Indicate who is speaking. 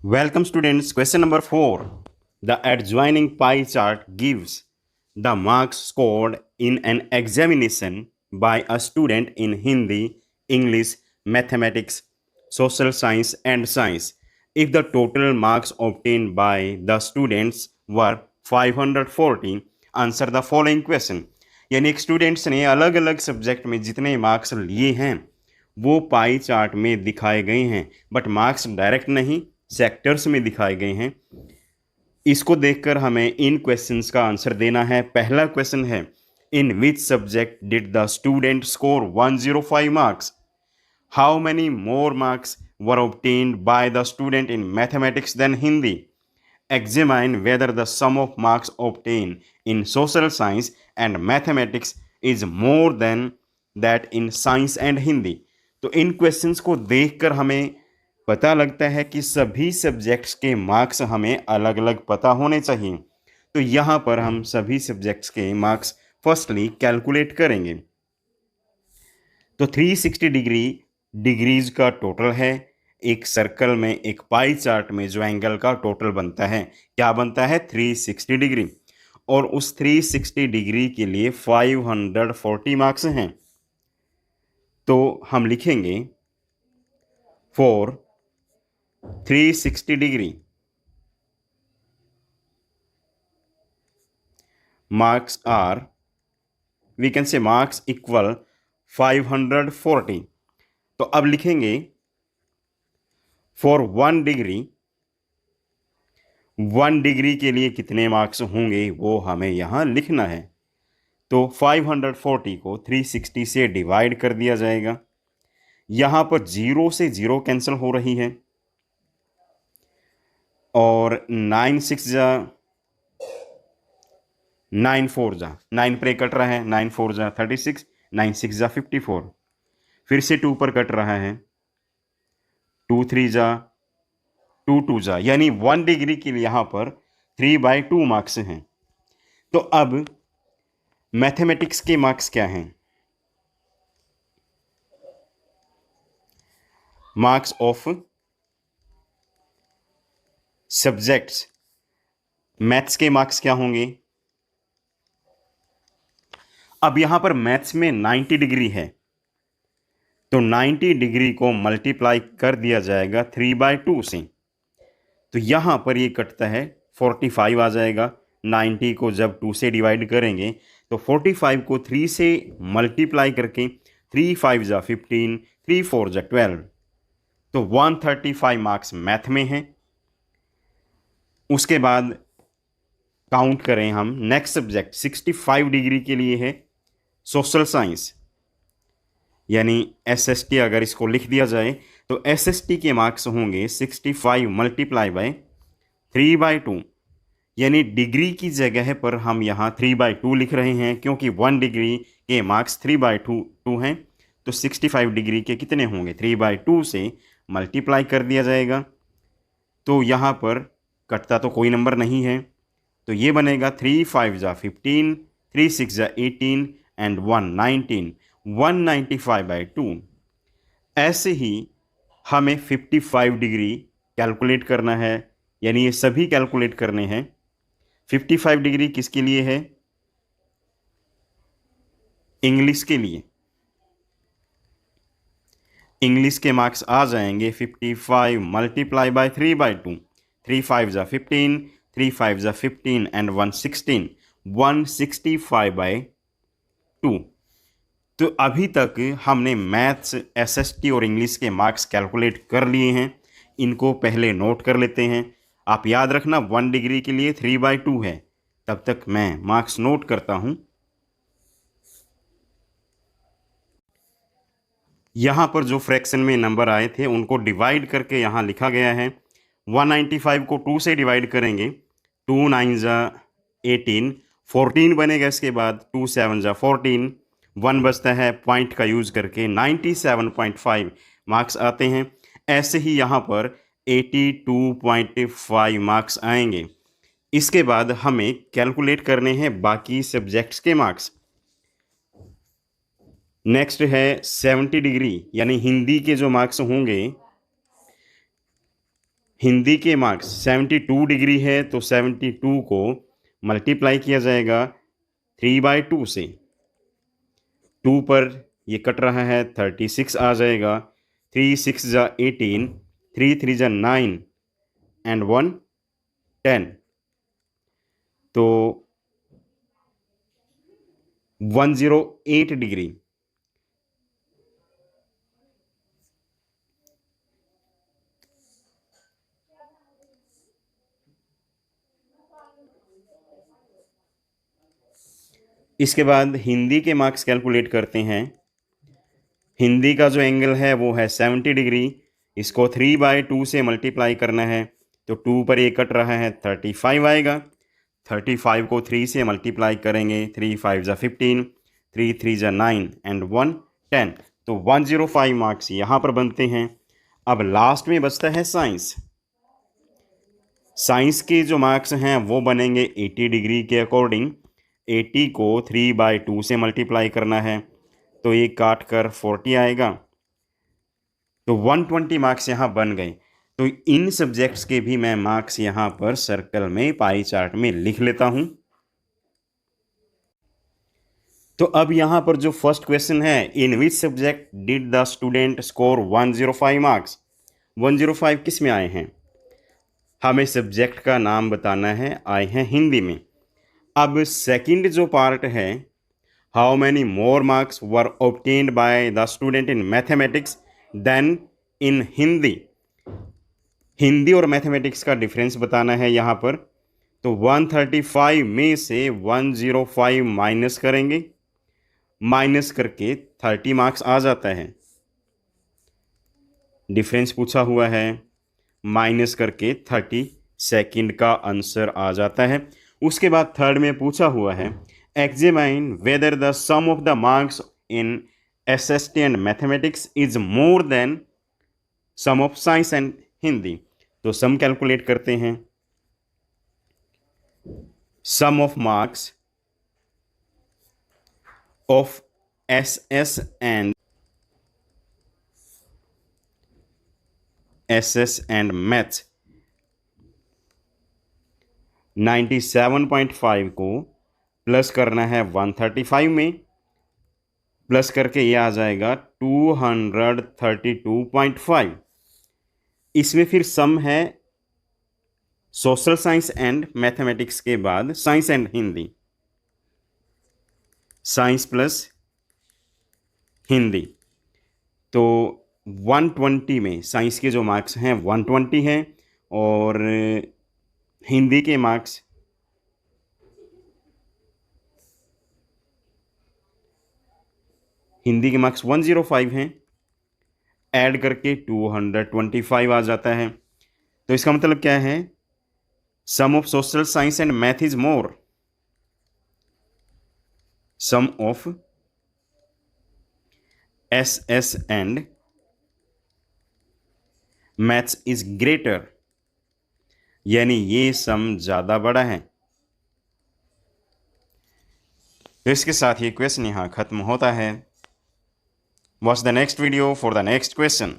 Speaker 1: Welcome students. Question number 4. The adjoining pie chart gives the marks scored in an examination by a student in Hindi, English, mathematics, social science and science. If the total marks obtained by the students were 540, answer the following question. यानी एक students ने अलग अलग subject में जितने marks लिए हैं वो पाई चार्ट में दिखाए गए हैं, बट मार्क्स डायरेक्ट नहीं सेक्टर्स में दिखाए गए हैं। इसको देखकर हमें इन क्वेश्चंस का आंसर देना है। पहला क्वेश्चन है, in which subject did the student score 105 marks? How many more marks were obtained by the student in mathematics than Hindi? Examine whether the sum of marks obtained in social science and mathematics is more than that in science and Hindi। तो इन questions को देखकर हमें पता लगता है कि सभी subjects के मार्क्स हमें अलग अलग पता होने चाहिए। तो यहाँ पर हम सभी सब्जेक्ट्स के मार्क्स फर्स्टली कैलकुलेट करेंगे। तो 360 डिग्रीज का टोटल है। एक सर्कल में एक पाई चार्ट में जो एंगल का टोटल बनता है क्या बनता है? 360 डिग्री। और उस 360 डिग्री के लिए 540 मार्क्स हैं। तो हम लिखेंगे for 360 degree marks are, we can say marks equal 540। तो अब लिखेंगे फॉर 1 डिग्री के लिए कितने मार्क्स होंगे वो हमें यहाँ लिखना है। तो 540 को 360 से डिवाइड कर दिया जाएगा। यहाँ पर 0 से 0 कैंसिल हो रही है और 9 6 जा 9 4 जा 9 पर कट रहा है, 9 4 जा 36, 9 6 जा 54, फिर से 2 पर कट रहा है, 2 3 जा 2 2 जा, यानी 1 डिग्री के लिए यहाँ पर 3/2 मार्क्स हैं। तो अब मैथमेटिक्स के मार्क्स क्या हैं? मार्क्स ऑफ सब्जेक्ट्स, मैथ्स के मार्क्स क्या होंगे? अब यहां पर मैथ्स में 90 डिग्री है तो 90 डिग्री को मल्टीप्लाई कर दिया जाएगा 3/2 से। तो यहां पर ये कटता है 45 आ जाएगा। 90 को जब 2 से डिवाइड करेंगे तो 45 को 3 से मल्टीप्लाई करके 3 5 जा 15, 3 4 जा 12, तो 135 मार्क्स मैथ में हैं। उसके बाद काउंट करें हम, नेक्स्ट सब्जेक्ट 65 डिग्री के लिए है सोशल साइंस, यानी एसएसटी अगर इसको लिख दिया जाए तो एसएसटी के मार्क्स होंगे 65 मल्टीप्लाई बाय 3/2, यानी डिग्री की जगह पर हम यहाँ 3/2 लिख रहे हैं क्योंकि 1 डिग्री के मार्क्स 3/2 हैं। तो 65 डिग्री के कितने होंगे? 3/2 से मल्टीप्लाई कर दिया जाएगा। तो यहाँ पर कटता तो कोई नंबर नहीं है, तो ये बनेगा 3 5 जा 15, 3 6 जा 18 एंड 1 19, 195/2। ऐसे ही हमें 55 डिग्री कैलकुलेट करना है, यानी ये सभी कैलकुलेट करने हैं। 55 डिग्री किसके लिए है? इंग्लिश के लिए। इंग्लिश के मार्क्स आ जाएंगे 55 मल्टीप्लाई बाय 3/2, 3 5 जा 15, 3 5 जा 15 एंड 116, 165/2। तो अभी तक हमने मैथ्स, एसएसटी और इंग्लिश के मार्क्स कैलकुलेट कर लिए हैं। इनको पहले नोट कर लेते हैं। आप याद रखना 1 डिग्री के लिए 3/2 है। तब तक मैं मार्क्स नोट करता हूं। यहाँ पर जो फ्रैक्शन में नंबर आए थे उनको डिवाइड करके यहाँ लिखा गया है। 195 को 2 से डिवाइड करेंगे, 2 9 जा 18, 14 बनेगा। इसके बाद 2 7 जा 14, 1 बचता है, पॉइंट का यूज़ करके 97.5 मार्क्स आते हैं। ऐसे ही यहाँ पर 82.5 मार्क्स आएंगे। इसके बाद हमें कैलकुलेट करने हैं बाकी सब्जेक्ट्स के मार्क्स। नेक्स्ट है 70 डिग्री, यानी हिंदी के जो मार्क्स होंगे हिंदी के मार्क्स 72 डिग्री है तो 72 को मल्टीप्लाई किया जाएगा 3/2 से। 2 पर ये कट रहा है 36 आ जाएगा। 3 6 जा 18, 3 3 जा 9 एंड 1 10, तो 108 डिग्री। इसके बाद हिंदी के मार्क्स कैलकुलेट करते हैं। हिंदी का जो एंगल है वो है 70 डिग्री। इसको 3/2 से मल्टीप्लाई करना है तो 2 पर ये कट रहा है 35 आएगा। 35 को 3 से मल्टीप्लाई करेंगे, 3 5 जा 15, 3 3 जा 9 एंड 1 10, तो 105 मार्क्स यहाँ पर बनते हैं। अब लास्ट में बचता है साइंस। साइंस के जो मार्क्स हैं वो बनेंगे 80 डिग्री के अकॉर्डिंग। 80 को 3/2 से मल्टीप्लाई करना है तो ये काट कर 40 आएगा, तो 120 मार्क्स यहाँ बन गए। तो इन सब्जेक्ट्स के भी मैं मार्क्स यहाँ पर सर्कल में पाई चार्ट में लिख लेता हूँ। तो अब यहाँ पर जो फर्स्ट क्वेश्चन है, in which subject did the student score 105 marks. 105 किस में आए हैं, हमें सब्जेक्ट का नाम बताना है, आए हैं हिंदी में। अब सेकंड जो पार्ट है, how many more marks were obtained by the student in mathematics than in Hindi. Hindi और मैथमेटिक्स का डिफरेंस बताना है यहाँ पर। तो 135 में से 105 माइनस करेंगे, माइनस करके 30 मार्क्स आ जाता है। डिफरेंस पूछा हुआ है, माइनस करके 30 सेकंड का आंसर आ जाता है। उसके बाद थर्ड में पूछा हुआ है, examine whether the sum of the marks in SST and mathematics is more than sum of science and Hindi. तो सम कैलकुलेट करते हैं। Sum of marks of SS and maths 97.5 को प्लस करना है 135 में, प्लस करके ये आ जाएगा 232.5। इसमें फिर सम है सोशल साइंस एंड मैथमेटिक्स के बाद science and Hindi, science plus Hindi. तो 120 में साइंस के जो मार्क्स हैं 120 हैं और हिंदी के मार्क्स हिंदी के मार्क्स 105 हैं। ऐड करके 225 आ जाता है। तो इसका मतलब क्या है, sum of social science and math is more, sum of SS and maths is greater, यानी ये सम ज़्यादा बड़ा है। तो इसके साथ ये क्वेश्चन यहाँ ख़त्म होता है। Watch the next video for the next question.